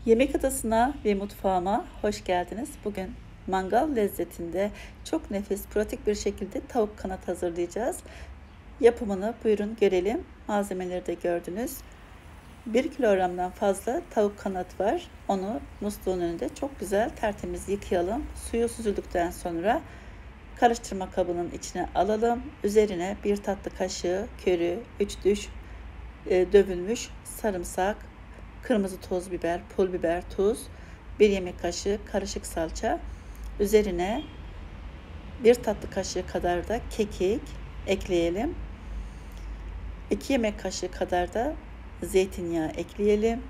Yemek adasına ve mutfağıma hoş geldiniz. Bugün mangal lezzetinde çok nefis, pratik bir şekilde tavuk kanat hazırlayacağız. Yapımını buyurun görelim. Malzemeleri de gördünüz. 1 kilogramdan fazla tavuk kanat var. Onu musluğun önünde çok güzel tertemiz yıkayalım. Suyu süzüldükten sonra karıştırma kabının içine alalım. Üzerine 1 tatlı kaşığı köri, 3 diş dövülmüş sarımsak, kırmızı toz biber, pul biber, tuz, 1 yemek kaşığı karışık salça, üzerine 1 tatlı kaşığı kadar da kekik ekleyelim. 2 yemek kaşığı kadar da zeytinyağı ekleyelim.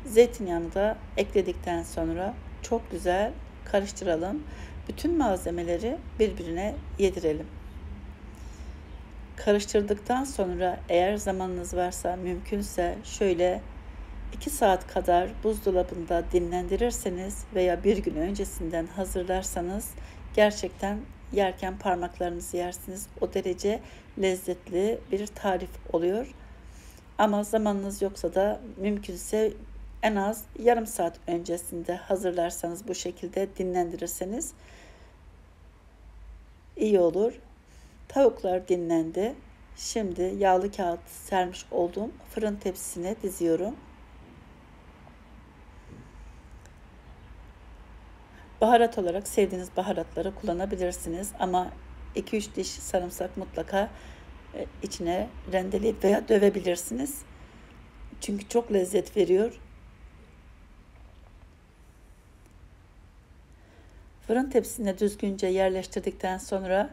Zeytinyağını da ekledikten sonra çok güzel karıştıralım. Bütün malzemeleri birbirine yedirelim. Karıştırdıktan sonra eğer zamanınız varsa mümkünse şöyle 2 saat kadar buzdolabında dinlendirirseniz veya bir gün öncesinden hazırlarsanız gerçekten yerken parmaklarınızı yersiniz. O derece lezzetli bir tarif oluyor. Ama zamanınız yoksa da mümkünse en az yarım saat öncesinde hazırlarsanız bu şekilde dinlendirirseniz iyi olur. Tavuklar dinlendi. Şimdi yağlı kağıt sermiş olduğum fırın tepsisine diziyorum. Baharat olarak sevdiğiniz baharatları kullanabilirsiniz ama 2-3 diş sarımsak mutlaka içine rendeleyip veya dövebilirsiniz. Çünkü çok lezzet veriyor. Fırın tepsisine düzgünce yerleştirdikten sonra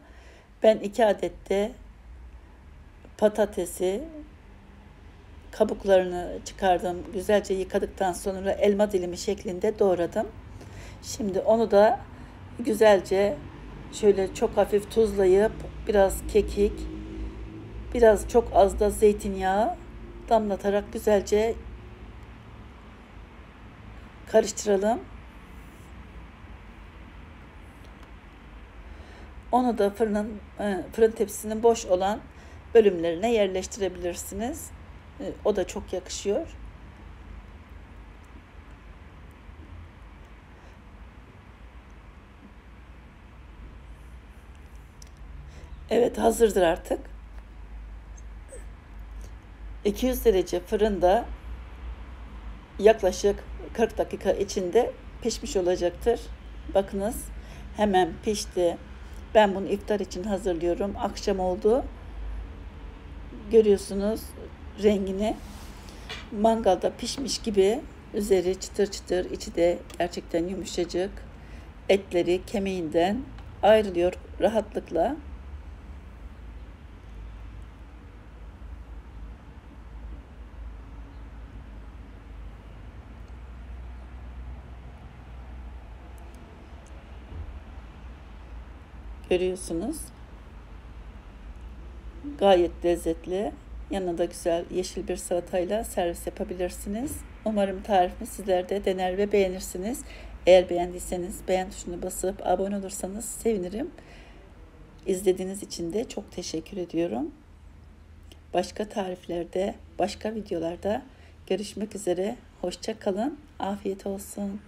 ben 2 adet de patatesi kabuklarını çıkardım. Güzelce yıkadıktan sonra elma dilimi şeklinde doğradım. Şimdi onu da güzelce şöyle çok hafif tuzlayıp biraz kekik, biraz çok az da zeytinyağı damlatarak güzelce karıştıralım. Onu da fırın tepsisinin boş olan bölümlerine yerleştirebilirsiniz. O da çok yakışıyor. Evet, hazırdır artık. 200 derece fırında yaklaşık 40 dakika içinde pişmiş olacaktır. Bakınız hemen pişti. Ben bunu iftar için hazırlıyorum. Akşam oldu. Görüyorsunuz rengini. Mangalda pişmiş gibi, üzeri çıtır çıtır, içi de gerçekten yumuşacık. Etleri kemiğinden ayrılıyor rahatlıkla. Görüyorsunuz. Gayet lezzetli. Yanına da güzel yeşil bir salatayla servis yapabilirsiniz. Umarım tarifimi sizler de dener ve beğenirsiniz. Eğer beğendiyseniz beğen tuşuna basıp abone olursanız sevinirim. İzlediğiniz için de çok teşekkür ediyorum. Başka tariflerde, başka videolarda görüşmek üzere. Hoşça kalın. Afiyet olsun.